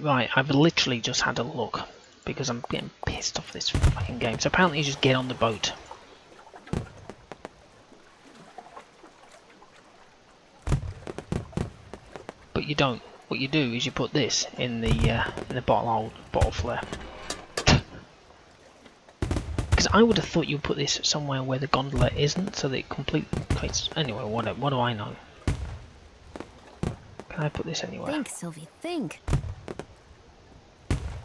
Right, I've literally just had a look because I'm getting pissed off this fucking game. So apparently you just get on the boat. But you don't. What you do is you put this in the bottle flare. Because I would have thought you'd put this somewhere where the gondola isn't, so that it completely creates. Anyway, what do I know? Can I put this anywhere? Think, Sylvie, think.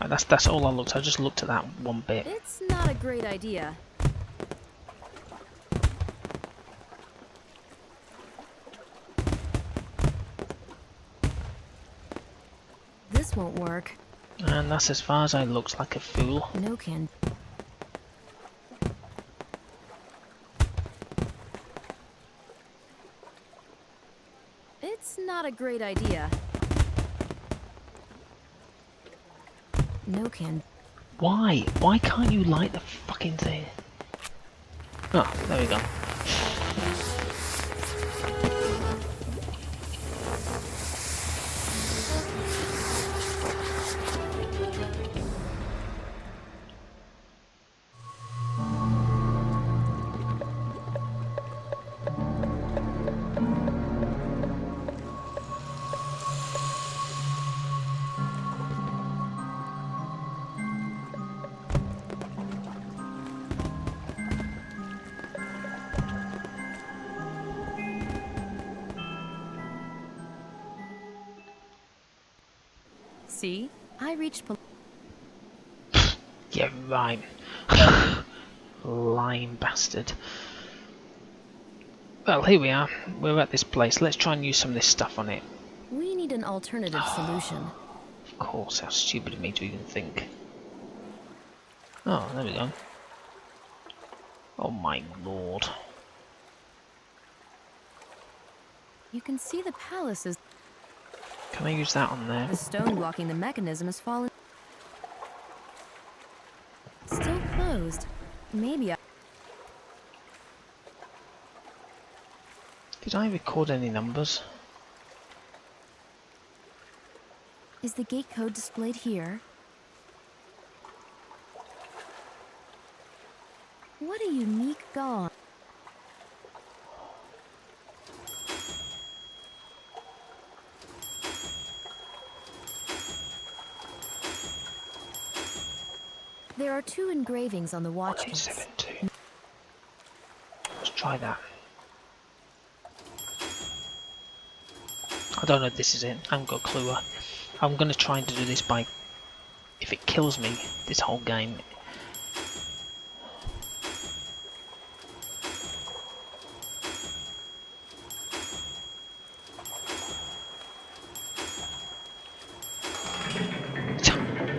Right, that's all I looked. I just looked at that one bit. It's not a great idea. This won't work. And that's as far as I looked like a fool. No can. It's not a great idea. No can. Why? Why can't you light the fucking thing? Oh, there we go. See? I reached. Yeah, right. Lying bastard. Well, here we are. We're at this place. Let's try and use some of this stuff on it. We need an alternative solution. Of course, how stupid of me to even think. Oh, there we go. Oh my lord. You can see the palace is. Can I use that on there? The stone blocking the mechanism has fallen. Still closed. Maybe I. Did I record any numbers? Is the gate code displayed here? What a unique god. There are 2 engravings on the watchpiece. 172. Let's try that. I don't know if this is it. I haven't got a clue. I'm going to try to do this by... If it kills me, this whole game...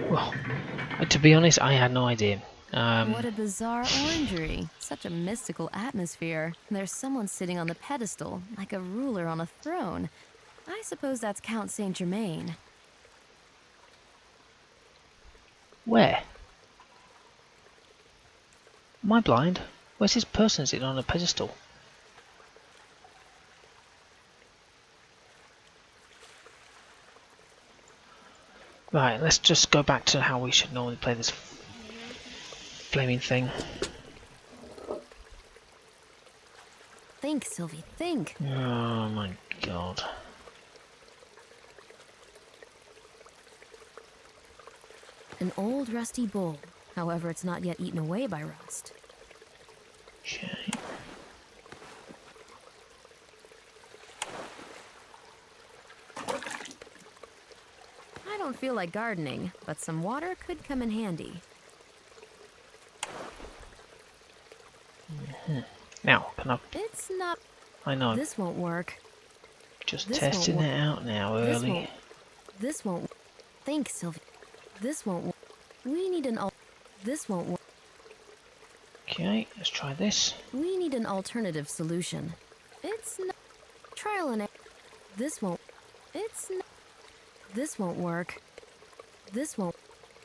Well, to be honest, I had no idea. What a bizarre orangery. Such a mystical atmosphere. There's someone sitting on the pedestal, like a ruler on a throne. I suppose that's Count Saint Germain. Where? Am I blind? Where's this person sitting on a pedestal? Right, let's just go back to how we should normally play this flaming thing. Think, Sylvie, think. Oh my god. An old rusty bowl. However, it's not yet eaten away by rust. Okay. I don't feel like gardening, but some water could come in handy. Now, can I... It's not... I know. This won't work. Just this testing won't it out now, early. This won't... Think, Sylvie. This won't work. We need an This won't work. Okay, let's try this. We need an alternative solution. It's not... Trial and error. This won't... It's not... This won't work. This won't...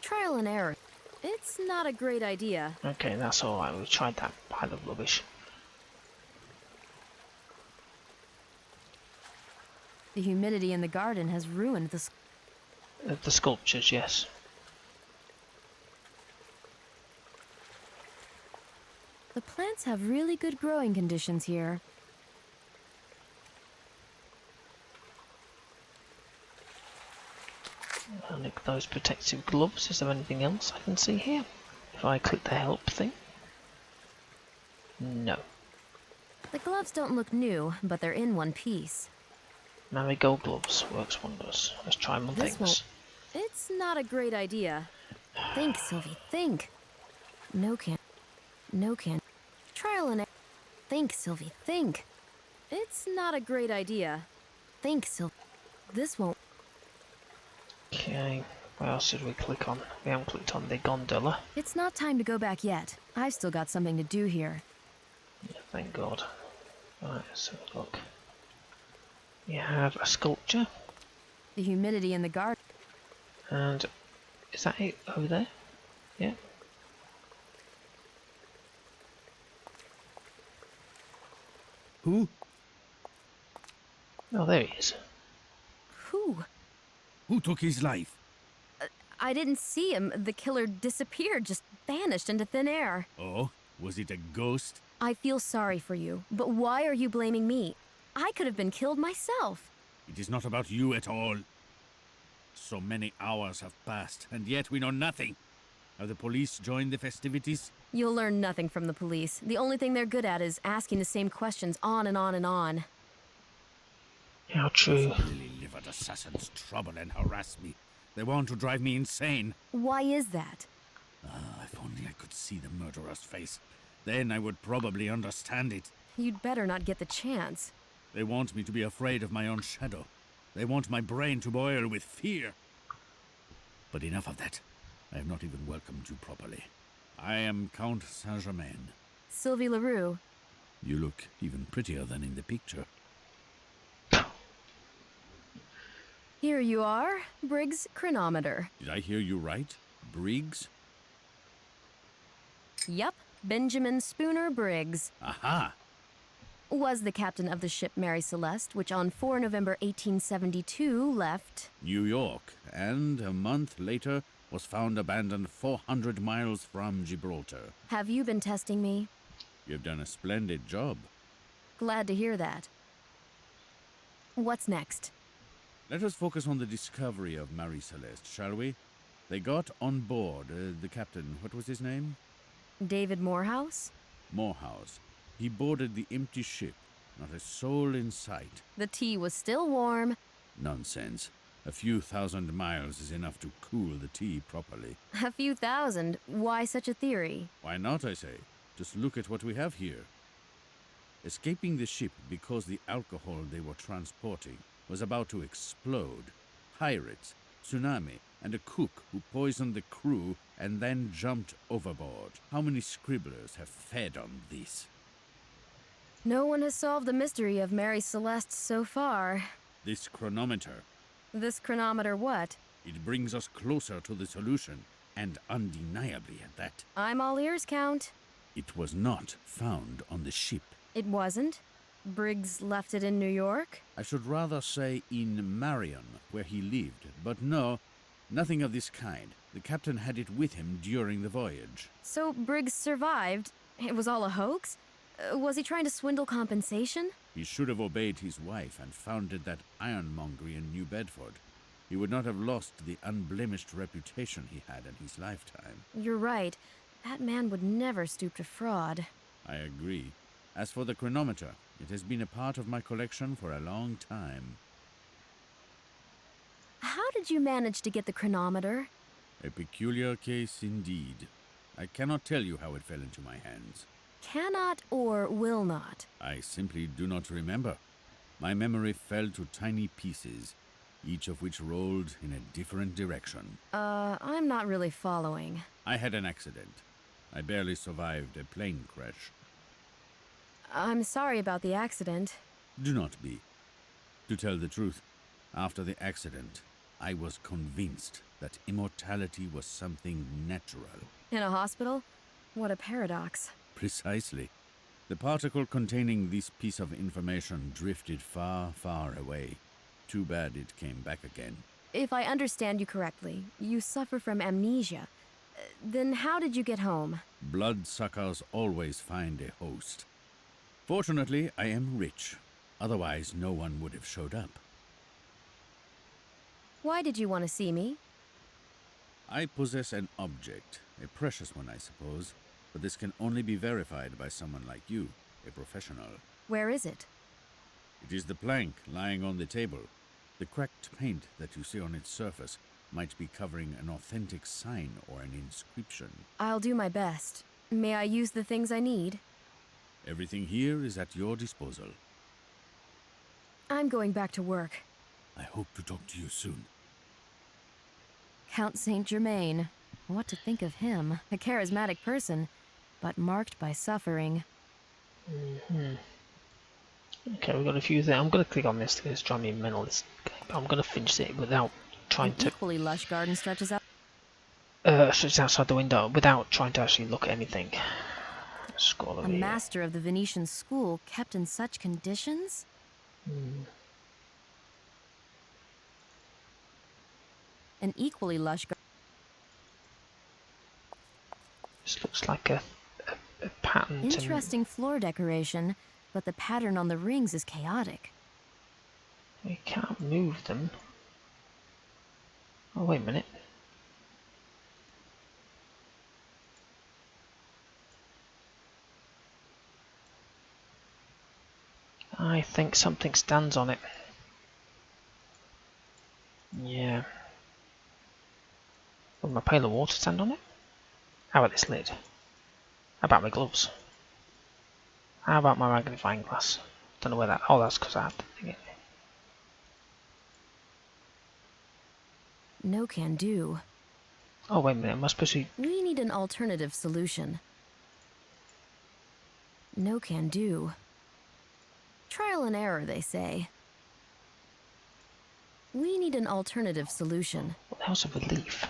Trial and error. It's not a great idea. Okay, that's alright. We tried that pile of rubbish. The humidity in the garden has ruined the... The sculptures, yes. The plants have really good growing conditions here. I'll look at those protective gloves. Is there anything else I can see here? If I click the help thing? No. The gloves don't look new, but they're in one piece. Marigold gloves. Works wonders. Let's try them on This things. It's not a great idea. Think, Sylvie, think. No can. Trial and error. Think, Sylvie, think. It's not a great idea. Think, Sylvie. This won't. Okay. What else did we click on? We haven't clicked on the gondola. It's not time to go back yet. I've still got something to do here. Yeah, thank God. Right, let's have a look. You have a sculpture. The humidity in the garden. And is that it over there? Yeah. Who? Oh, there he is. Who? Who took his life? I didn't see him. The killer disappeared, just vanished into thin air. Oh, was it a ghost? I feel sorry for you, but why are you blaming me? I could have been killed myself. It is not about you at all. So many hours have passed, and yet we know nothing. Have the police joined the festivities? You'll learn nothing from the police. The only thing they're good at is asking the same questions on and on and on. How true. Lily-livered assassins trouble and harass me. They want to drive me insane. Why is that? If only I could see the murderer's face. Then I would probably understand it. You'd better not get the chance. They want me to be afraid of my own shadow. They want my brain to boil with fear. But enough of that. I have not even welcomed you properly. I am Count Saint-Germain. Sylvie LaRue. You look even prettier than in the picture. Here you are, Briggs chronometer. Did I hear you right? Briggs? Yup, Benjamin Spooner Briggs. Aha! Was the captain of the ship Mary Celeste, which on 4 November 1872 left. New York, and a month later was found abandoned 400 miles from Gibraltar. Have you been testing me? You've done a splendid job. Glad to hear that. What's next? Let us focus on the discovery of Marie Celeste, shall we? They got on board. The captain, what was his name? David Morehouse? Morehouse. He boarded the empty ship. Not a soul in sight. The tea was still warm. Nonsense. A few thousand miles is enough to cool the tea properly. A few thousand. Why such a theory? Why not, I say? Just look at what we have here. Escaping the ship because the alcohol they were transporting was about to explode. Pirates, tsunami, and a cook who poisoned the crew and then jumped overboard. How many scribblers have fed on this? No one has solved the mystery of Mary Celeste so far. This chronometer. This chronometer what? It brings us closer to the solution, and undeniably at that. I'm all ears, Count. It was not found on the ship. It wasn't? Briggs left it in New York? I should rather say in Marion, where he lived. But no, nothing of this kind. The captain had it with him during the voyage. So Briggs survived? It was all a hoax? Was he trying to swindle compensation? He should have obeyed his wife and founded that ironmongery in New Bedford. He would not have lost the unblemished reputation he had in his lifetime. You're right. That man would never stoop to fraud. I agree. As for the chronometer, it has been a part of my collection for a long time. How did you manage to get the chronometer? A peculiar case indeed. I cannot tell you how it fell into my hands. Cannot or will not? I simply do not remember. My memory fell to tiny pieces, each of which rolled in a different direction. I'm not really following. I had an accident. I barely survived a plane crash. I'm sorry about the accident. Do not be. To tell the truth, after the accident, I was convinced that immortality was something natural. In a hospital? What a paradox. Precisely. The particle containing this piece of information drifted far, far away. Too bad it came back again. if I understand you correctly, you suffer from amnesia. Then how did you get home? Bloodsuckers always find a host. Fortunately, I am rich. Otherwise, no one would have showed up. Why did you want to see me? I possess an object, a precious one, I suppose, but this can only be verified by someone like you, a professional. Where is it? It is the plank lying on the table. The cracked paint that you see on its surface might be covering an authentic sign or an inscription. I'll do my best. May I use the things I need? Everything here is at your disposal. I'm going back to work. I hope to talk to you soon. Count Saint Germain. What to think of him? A charismatic person, but marked by suffering. Okay, we've got a few things. I'm going to click on this because it's driving me mental. I'm going to finish it without trying An to equally lush garden stretches out. switch outside the window without trying to actually look at anything. Scroll A over here. master of the Venetian school kept in such conditions? An equally lush garden. This looks like a pattern to me. Interesting floor decoration, but the pattern on the rings is chaotic. We can't move them. Oh, wait a minute. I think something stands on it. Yeah. Will my pail of water stand on it? How about this lid? How about my gloves? How about my magnifying glass? Don't know where that. Oh, that's because I had to thing it. No can do. Oh, wait a minute. Am I supposed to? We need an alternative solution. No can do. Trial and error, they say. We need an alternative solution. What the hell's a relief?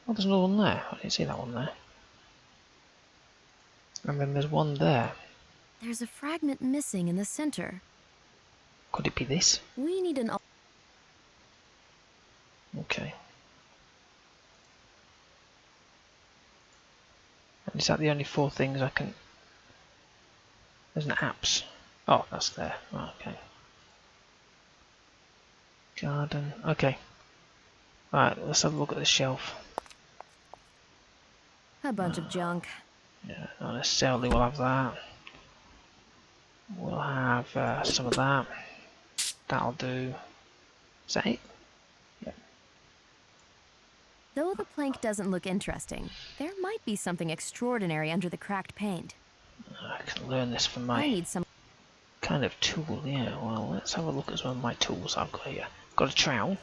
Oh, there's another one there. I didn't see that one there. And then there's one there. There's a fragment missing in the center. Could it be this? We need an Okay. And is that the only 4 things I can... There's an apps. Oh, that's there. Oh, okay. Garden. Okay. Alright, let's have a look at the shelf. a bunch of junk. Yeah, not necessarily we'll have that. We'll have some of that. That'll do. Is that it? Though the plank doesn't look interesting, there might be something extraordinary under the cracked paint. I can learn this from I my need some. kind of tool. Yeah, well, let's have a look at some of my tools I've got here. Got a trowel.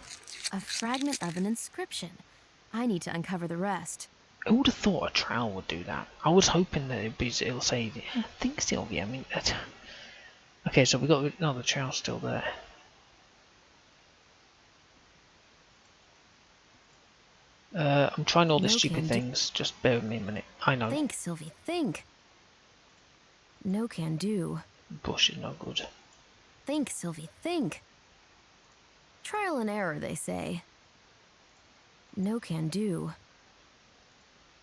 A fragment of an inscription. I need to uncover the rest. I would have thought a trowel would do that. I was hoping that it'll say, yeah, think Sylvia. I mean, that. Okay, so we got the trowel's still there. I'm trying all these No stupid can do. things. Just bear with me a minute. I know. Think, Sylvie, think. No can do. Bush is no good. Think, Sylvie, think. Trial and error, they say. No can do.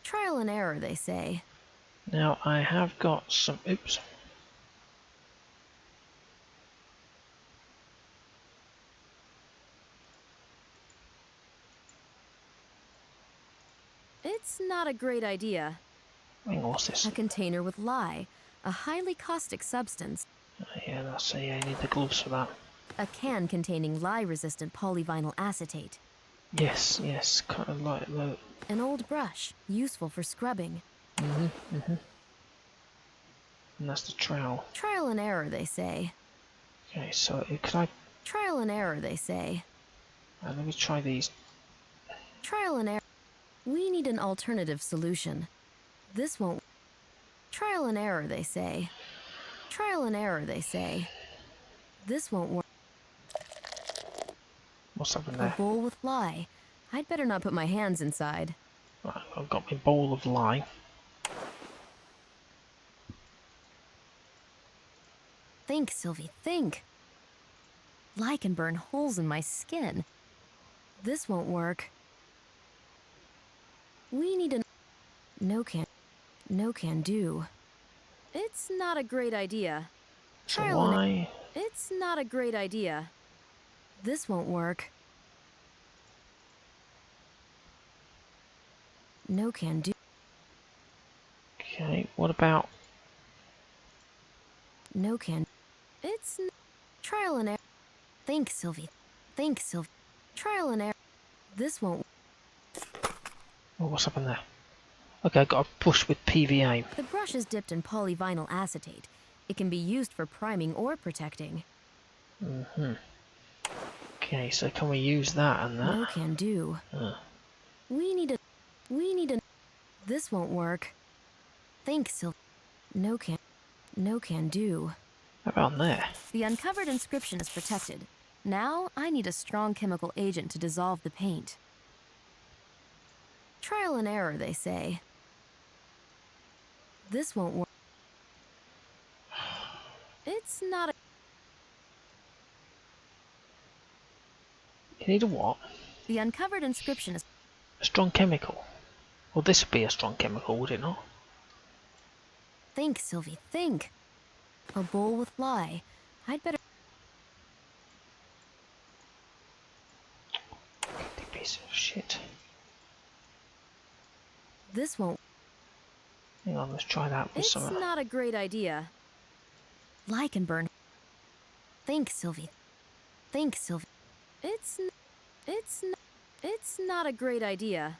Trial and error, they say. Now I have got some. Oops. It's not a great idea. Hang on, what's this? A container with lye, a highly caustic substance. Yeah, that's yeah. I need the gloves for that. A can containing lye-resistant polyvinyl acetate. Yes, yes. Kind of like the. An old brush, useful for scrubbing. And that's the trowel. Trial and error, they say. Okay, so could I? Trial and error, they say. Let me try these. Trial and error. We need an alternative solution. This won't. Trial and error, they say. Trial and error, they say. This won't work. What's up in A there? bowl with lye. I'd better not put my hands inside. Right, I've got my bowl of lye. Think, Sylvie, think. I can burn holes in my skin. This won't work. We need a... No can do. It's not a great idea. So Trial and... why? It's not a great idea. This won't work. No can do. Okay, what about... No can... It's... Trial and error. Think, Sylvie. Think, Sylvie. Trial and error. This won't... Oh, what's happened there? Okay, I got a push with PVA. The brush is dipped in polyvinyl acetate. It can be used for priming or protecting. Okay, so can we use that and that? No can do. We need a... This won't work. Think, Sylvie. No can do. How about there? The uncovered inscription is protected. Now, I need a strong chemical agent to dissolve the paint. Trial and error, they say. This won't work. It's not a... You need a what? The uncovered inscription is... A strong chemical. Well, this would be a strong chemical, would it not? Think, Sylvie, think. A bowl with lye. I'd better... You piece of shit. This won't... Hang on, let's try that with It's some... not a great idea. Lye can burn. Think, Sylvie. Think, Sylvie. It's not a great idea.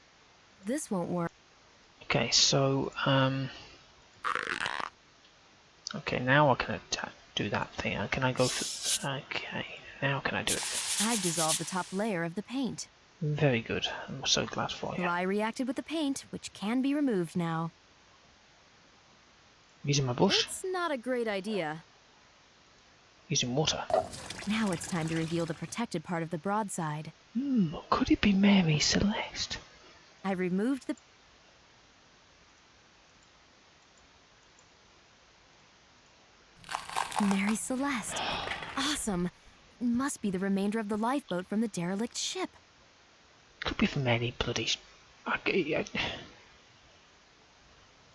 This won't work. Okay, so, okay, now I can do that thing. Can I go through... Okay, now can I do it? I've dissolved the top layer of the paint. Very good. I'm so glad for you. Lye reacted with the paint, which can be removed now. Using my bush? It's not a great idea. Using water. Now it's time to reveal the protected part of the broadside. Could it be Mary Celeste? I removed the... Mary Celeste. Awesome. Must be the remainder of the lifeboat from the derelict ship. Could be from any bloody... I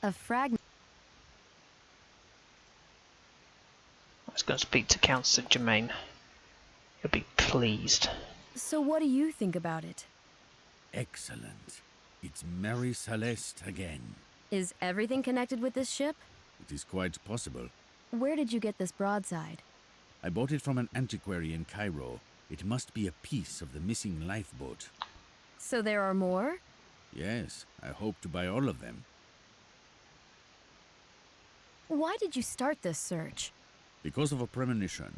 A fragment... was going to speak to Councillor Germain. He'll be pleased. So what do you think about it? Excellent. It's Mary Celeste again. Is everything connected with this ship? It is quite possible. Where did you get this broadside? I bought it from an antiquary in Cairo. It must be a piece of the missing lifeboat. So there are more? Yes, I hope to buy all of them. Why did you start this search? Because of a premonition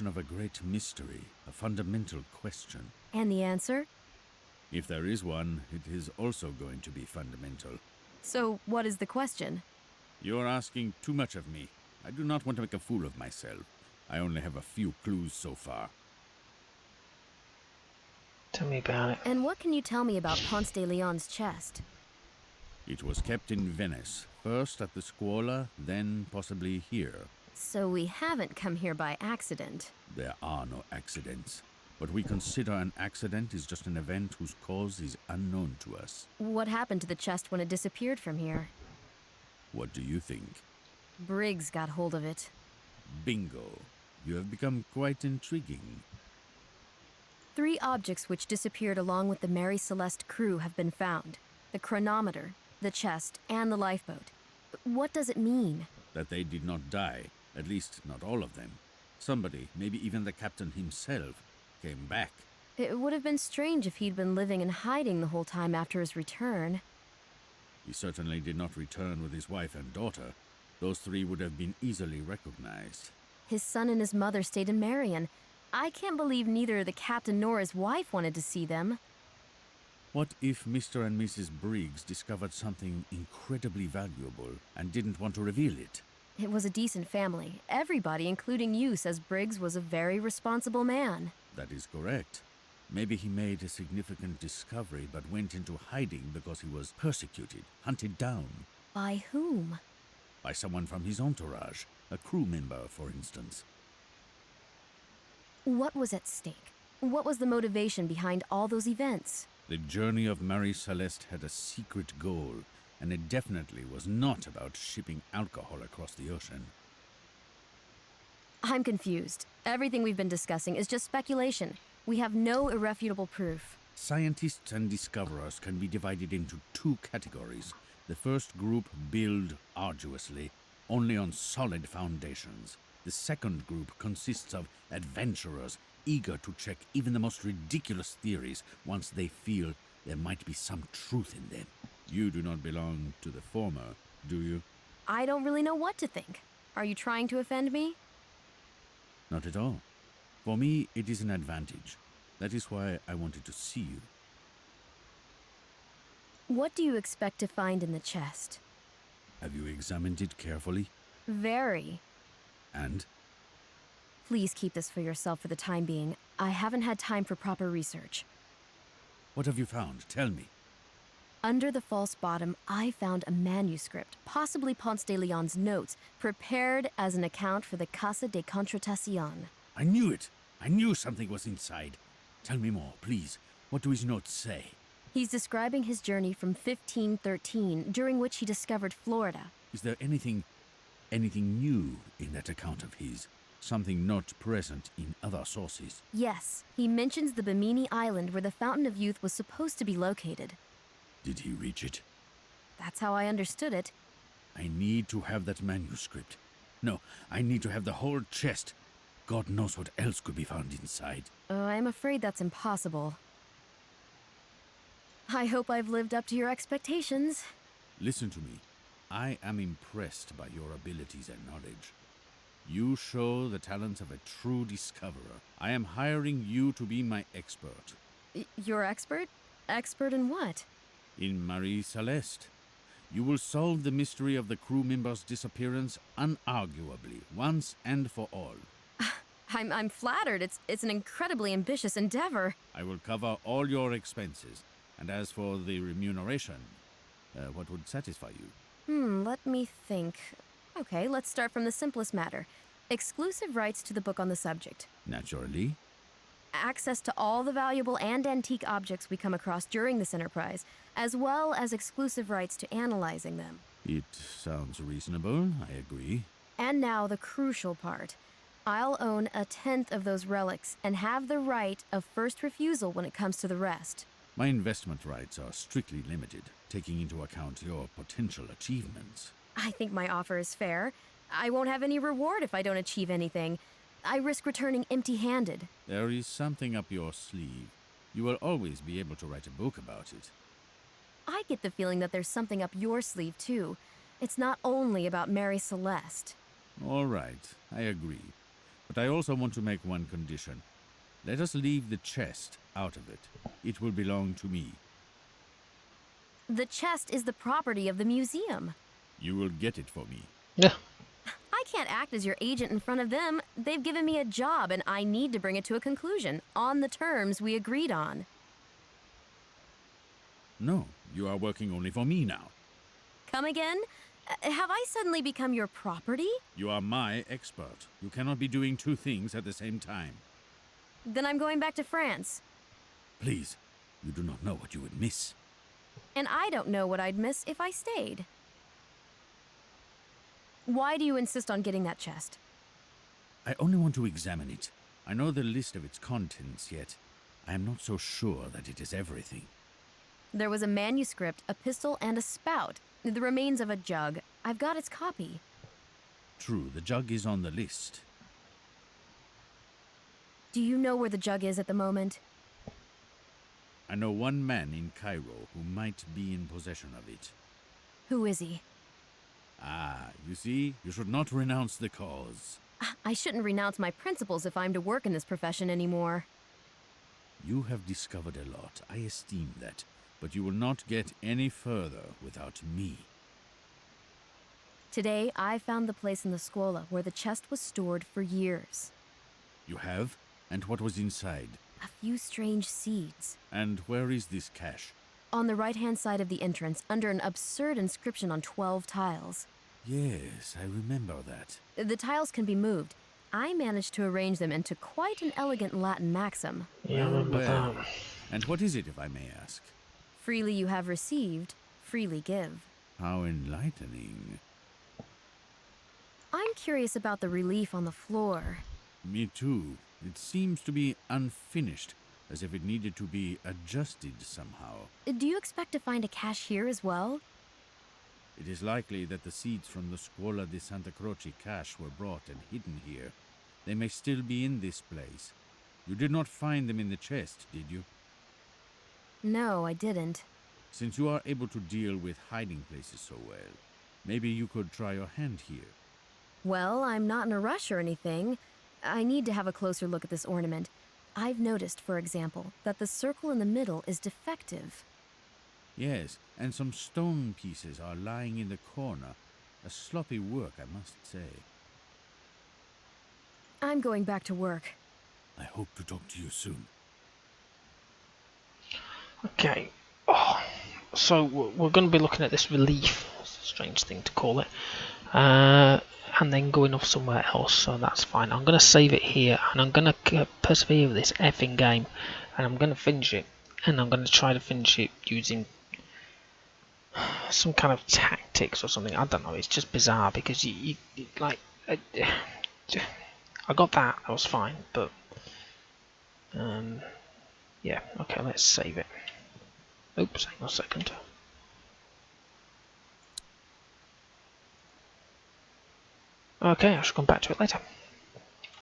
of a great mystery, a fundamental question. And the answer? If there is one, it is also going to be fundamental. So what is the question? You're asking too much of me. I do not want to make a fool of myself. I only have a few clues so far. Tell me about it. And what can you tell me about Ponce de Leon's chest? It was kept in Venice, first at the Scuola, then possibly here. So we haven't come here by accident. There are no accidents. What we consider an accident is just an event whose cause is unknown to us. What happened to the chest when it disappeared from here? What do you think? Briggs got hold of it. Bingo. You have become quite intriguing. 3 objects which disappeared along with the Mary Celeste crew have been found. The chronometer, the chest, and the lifeboat. What does it mean? That they did not die, at least not all of them. Somebody, maybe even the captain himself, came back. It would have been strange if he'd been living in hiding the whole time after his return. He certainly did not return with his wife and daughter. Those 3 would have been easily recognized. His son and his mother stayed in Marion. I can't believe neither the captain nor his wife wanted to see them. What if Mr. and Mrs. Briggs discovered something incredibly valuable and didn't want to reveal it? It was a decent family. Everybody, including you, says Briggs was a very responsible man. That is correct. Maybe he made a significant discovery but went into hiding because he was persecuted, hunted down. By whom? By someone from his entourage, a crew member, for instance. What was at stake? What was the motivation behind all those events? The journey of Marie Celeste had a secret goal, and it definitely was not about shipping alcohol across the ocean. I'm confused. Everything we've been discussing is just speculation. We have no irrefutable proof. Scientists and discoverers can be divided into two categories. The first group build arduously, only on solid foundations. The second group consists of adventurers eager to check even the most ridiculous theories once they feel there might be some truth in them. You do not belong to the former, do you? I don't really know what to think. Are you trying to offend me? Not at all. For me, it is an advantage. That is why I wanted to see you. What do you expect to find in the chest? Have you examined it carefully? Very. And? Please keep this for yourself for the time being. I haven't had time for proper research. What have you found? Tell me. Under the false bottom, I found a manuscript, possibly Ponce de Leon's notes, prepared as an account for the Casa de Contratacion. I knew it! I knew something was inside. Tell me more, please. What do his notes say? He's describing his journey from 1513, during which he discovered Florida. Is there anything new in that account of his? Something not present in other sources? Yes, he mentions the Bimini Island where the Fountain of Youth was supposed to be located. Did he reach it? That's how I understood it. I need to have that manuscript. No, I need to have the whole chest. God knows what else could be found inside. I'm afraid that's impossible. I hope I've lived up to your expectations. Listen to me. I am impressed by your abilities and knowledge. You show the talents of a true discoverer. I am hiring you to be my expert. You're expert? Expert in what? In Marie Celeste. You will solve the mystery of the crew member's disappearance unarguably, once and for all. I'm flattered. It's an incredibly ambitious endeavor. I will cover all your expenses. And as for the remuneration, what would satisfy you? Let me think. Okay, let's start from the simplest matter. Exclusive rights to the book on the subject. Naturally. Access to all the valuable and antique objects we come across during this enterprise, as well as exclusive rights to analyzing them. It sounds reasonable, I agree. And now the crucial part. I'll own 1/10 of those relics and have the right of first refusal when it comes to the rest. My investment rights are strictly limited, taking into account your potential achievements. I think my offer is fair. I won't have any reward if I don't achieve anything. I risk returning empty-handed. There is something up your sleeve. You will always be able to write a book about it. I get the feeling that there's something up your sleeve, too. It's not only about Mary Celeste. All right, I agree. But I also want to make one condition. Let us leave the chest out of it. It will belong to me. The chest is the property of the museum. You will get it for me. Yeah. I can't act as your agent in front of them. They've given me a job, and I need to bring it to a conclusion, on the terms we agreed on. No, you are working only for me now. Come again? Have I suddenly become your property? You are my expert. You cannot be doing two things at the same time. Then I'm going back to France. Please, you do not know what you would miss. And I don't know what I'd miss if I stayed. Why do you insist on getting that chest? I only want to examine it. I know the list of its contents, yet I am not so sure that it is everything. There was a manuscript, a pistol, and a spout. The remains of a jug. I've got its copy. True, the jug is on the list. Do you know where the jug is at the moment? I know one man in Cairo who might be in possession of it. Who is he? Ah, you see, you should not renounce the cause. I shouldn't renounce my principles if I'm to work in this profession anymore. You have discovered a lot. I esteem that. But you will not get any further without me. Today, I found the place in the Scuola where the chest was stored for years. You have? And what was inside? A few strange seeds. And where is this cache? On the right-hand side of the entrance, under an absurd inscription on 12 tiles. Yes, I remember that. The tiles can be moved. I managed to arrange them into quite an elegant Latin maxim. Yeah, I remember Well. that. And what is it, if I may ask? Freely you have received, freely give. How enlightening. I'm curious about the relief on the floor. Me too. It seems to be unfinished, as if it needed to be adjusted somehow. Do you expect to find a cache here as well? It is likely that the seeds from the Scuola di Santa Croce cache were brought and hidden here. They may still be in this place. You did not find them in the chest, did you? No, I didn't. Since you are able to deal with hiding places so well, maybe you could try your hand here. Well, I'm not in a rush or anything. I need to have a closer look at this ornament. I've noticed, for example, that the circle in the middle is defective. Yes, and some stone pieces are lying in the corner. A sloppy work, I must say. I'm going back to work. I hope to talk to you soon. Okay. Oh, so we're going to be looking at this relief. It's a strange thing to call it. And then going off somewhere else, so that's fine. I'm going to save it here, and I'm going to persevere with this effing game, and I'm going to finish it, and I'm going to try to finish it using some kind of tactics or something. I don't know. It's just bizarre because you like I got that. That was fine, but yeah. Okay, let's save it. Oops, hang on a second. Okay, I shall come back to it later.